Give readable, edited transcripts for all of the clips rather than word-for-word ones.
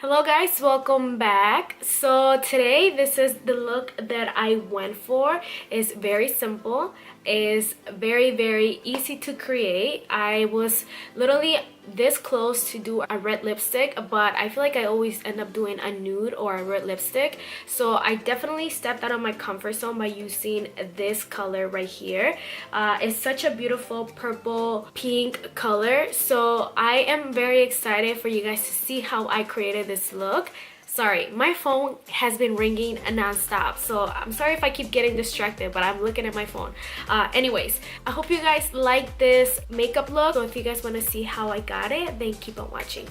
Hello guys, welcome back. So today this is the look that I went for. It's very simple. It's very easy to create. I was literally this close to do a red lipstick, but I feel like I always end up doing a nude or a red lipstick. So I definitely stepped out of my comfort zone by using this color right here. It's such a beautiful purple pink color. So I am very excited for you guys to see how I created this look. Sorry, my phone has been ringing non-stop, so I'm sorry if I keep getting distracted, but I'm looking at my phone. Anyways, I hope you guys like this makeup look. So if you guys want to see how I got it, then keep on watching.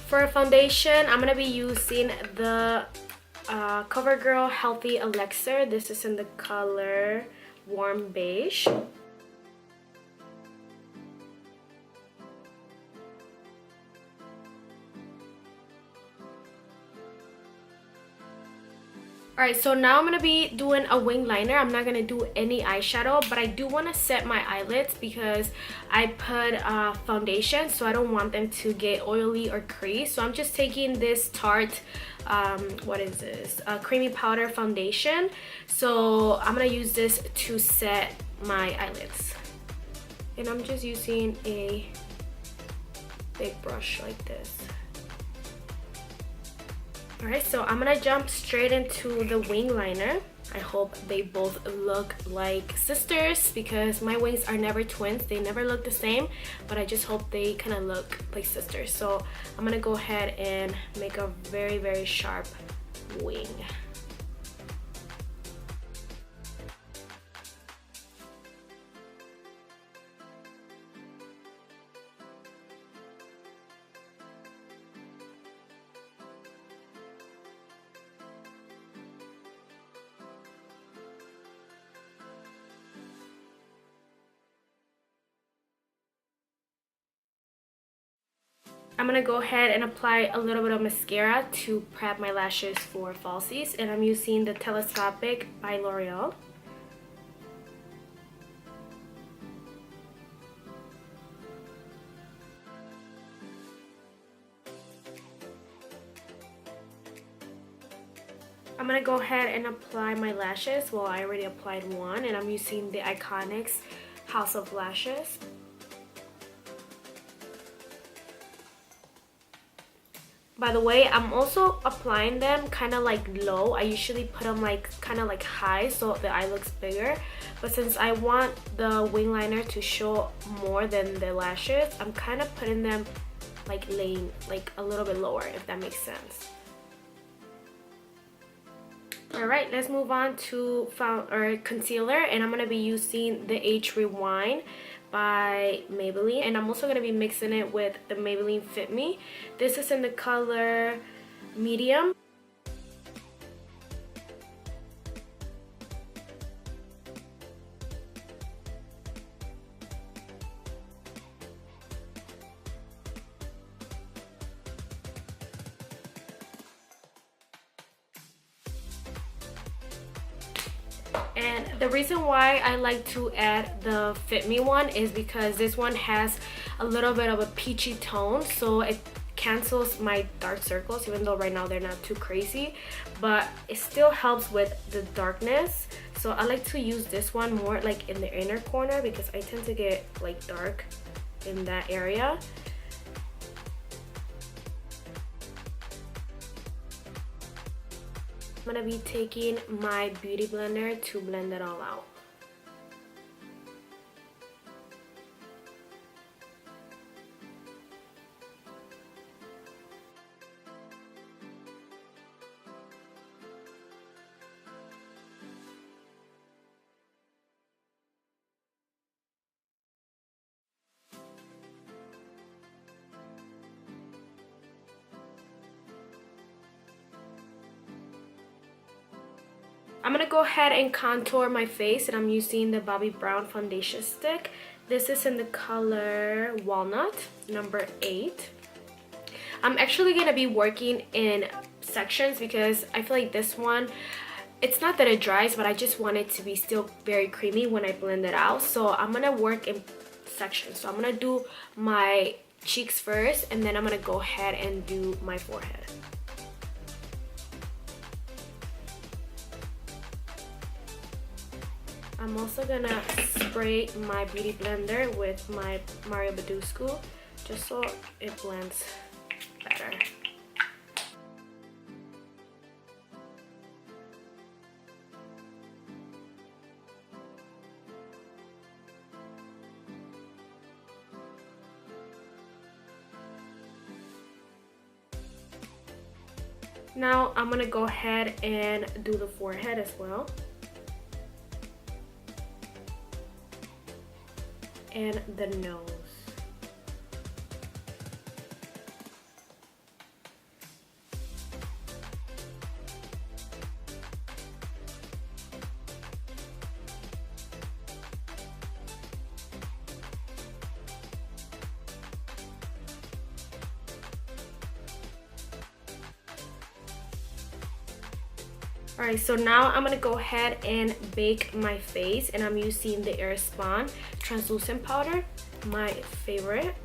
For foundation, I'm gonna be using the CoverGirl Healthy Elixir. This is in the color warm beige. Alright, so now I'm going to be doing a wing liner. I'm not going to do any eyeshadow, but I do want to set my eyelids because I put foundation, so I don't want them to get oily or crease. So I'm just taking this Tarte, what is this? Creamy powder foundation. So I'm going to use this to set my eyelids. And I'm just using a big brush like this. Alright, so I'm gonna jump straight into the wing liner. I hope they both look like sisters because my wings are never twins. They never look the same, but I just hope they kind of look like sisters. So I'm gonna go ahead and make a very sharp wing. I'm gonna go ahead and apply a little bit of mascara to prep my lashes for falsies, and I'm using the Telescopic by L'Oreal. I'm gonna go ahead and apply my lashes. Well, I already applied one, and I'm using the Iconics House of Lashes. By the way, I'm also applying them kind of like low. I usually put them like kind of like high so the eye looks bigger. But since I want the wing liner to show more than the lashes, I'm kind of putting them like laying like a little bit lower, if that makes sense. Alright, let's move on to concealer, and I'm going to be using the Age Rewind by Maybelline, and I'm also going to be mixing it with the Maybelline Fit Me. This is in the color medium. And the reason why I like to add the Fit Me one is because this one has a little bit of a peachy tone, so it cancels my dark circles, even though right now they're not too crazy, but it still helps with the darkness. So I like to use this one more like in the inner corner because I tend to get like dark in that area. I'm gonna be taking my beauty blender to blend it all out. I'm gonna go ahead and contour my face, and I'm using the Bobbi Brown foundation stick. This is in the color Walnut, number 8. I'm actually gonna be working in sections because I feel like this one, it's not that it dries, but I just want it to be still very creamy when I blend it out. So I'm gonna work in sections. So I'm gonna do my cheeks first, and then I'm gonna go ahead and do my forehead. I'm also gonna spray my beauty blender with my Mario Badescu just so it blends better. Now I'm gonna go ahead and do the forehead as well. And the nose. Alright, so now I'm gonna go ahead and bake my face, and I'm using the Airspun translucent powder, my favorite.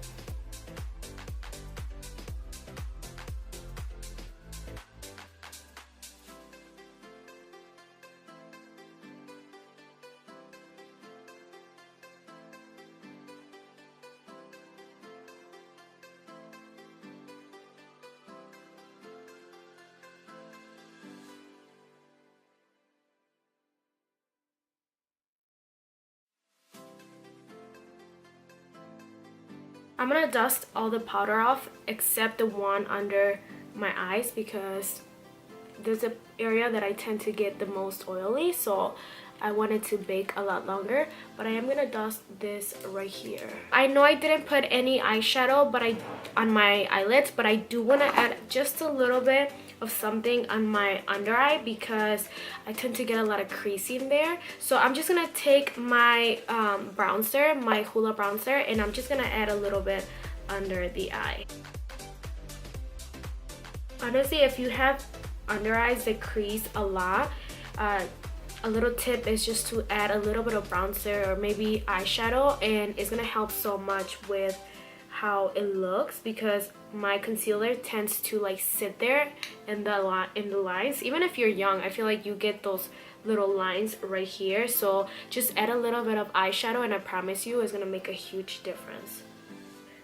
I'm gonna dust all the powder off except the one under my eyes, because there's an area that I tend to get the most oily, so I wanted to bake a lot longer. But I am gonna dust this right here. I know I didn't put any eyeshadow on my eyelids, but I do want to add just a little bit of something on my under eye because I tend to get a lot of creasing there. So I'm just gonna take my bronzer, my Hoola bronzer, and I'm just gonna add a little bit under the eye. Honestly, if you have under eyes that crease a lot, a little tip is just to add a little bit of bronzer or maybe eyeshadow, and it's gonna help so much with how it looks, because my concealer tends to like sit there in the lines. Even if you're young, I feel like you get those little lines right here. So just add a little bit of eyeshadow, and I promise you it's gonna make a huge difference.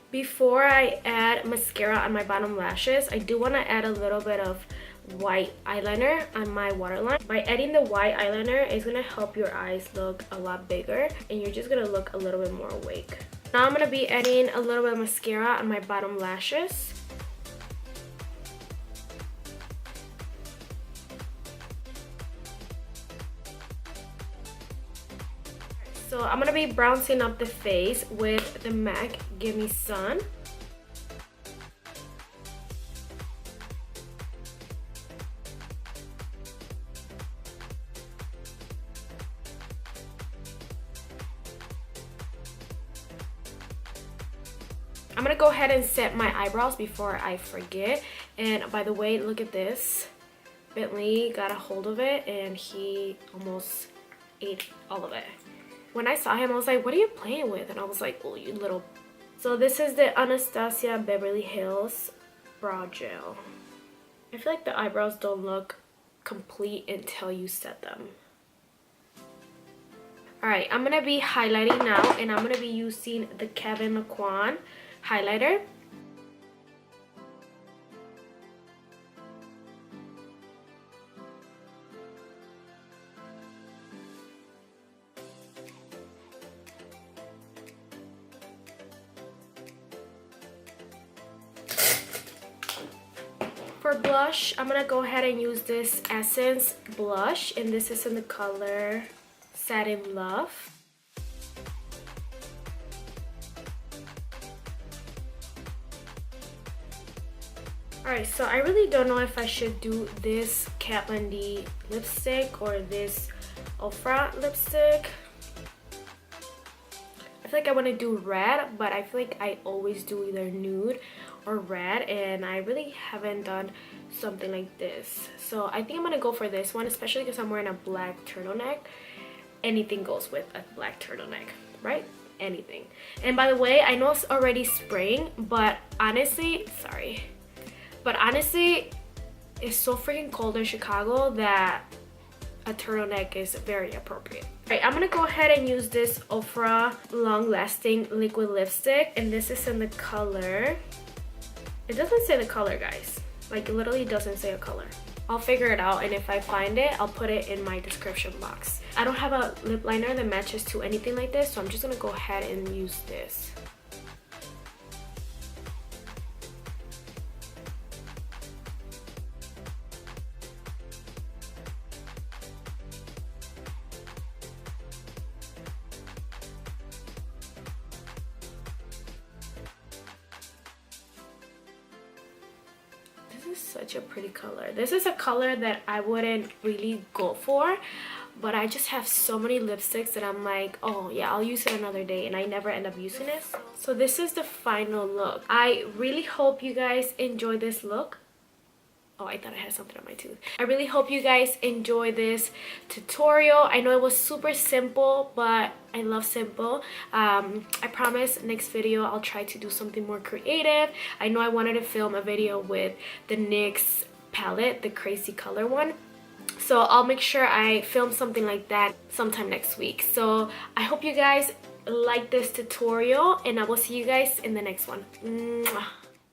Before I add mascara on my bottom lashes, I do want to add a little bit of white eyeliner on my waterline. By adding the white eyeliner, it's going to help your eyes look a lot bigger, and you're just going to look a little bit more awake. Now I'm going to be adding a little bit of mascara on my bottom lashes. So I'm going to be bronzing up the face with the MAC Gimme Sun. I'm gonna go ahead and set my eyebrows before I forget. And by the way, look at this. Bentley got a hold of it and he almost ate all of it. When I saw him, I was like, what are you playing with? And I was like, oh, you little... So this is the Anastasia Beverly Hills Brow Gel. I feel like the eyebrows don't look complete until you set them. Alright, I'm gonna be highlighting now, and I'm gonna be using the Kevyn Aucoin highlighter. For blush, I'm gonna go ahead and use this Essence blush, and this is in the color Satin Love. Alright, so I really don't know if I should do this Kat Von D lipstick or this Ofra lipstick. I feel like I want to do red, but I feel like I always do either nude or red, and I really haven't done something like this. So I think I'm going to go for this one, especially because I'm wearing a black turtleneck. Anything goes with a black turtleneck, right? anything. And by the way, I know it's already spring, but honestly, it's so freaking cold in Chicago that a turtleneck is very appropriate. Alright, I'm gonna go ahead and use this Ofra long lasting liquid lipstick, and this is in the color, it doesn't say the color, guys, like it literally doesn't say a color. I'll figure it out, and if I find it, I'll put it in my description box. I don't have a lip liner that matches to anything like this, so I'm just gonna go ahead and use this. This is such a pretty color. This is a color that I wouldn't really go for, but I just have so many lipsticks that I'm like, oh yeah, I'll use it another day, and I never end up using it. So this is the final look. I really hope you guys enjoy this look. Oh, I thought I had something on my tooth. I really hope you guys enjoy this tutorial. I know it was super simple, but I love simple. I promise next video I'll try to do something more creative. I know I wanted to film a video with the NYX palette, the crazy color one. So I'll make sure I film something like that sometime next week. So I hope you guys like this tutorial, and I will see you guys in the next one. Mwah.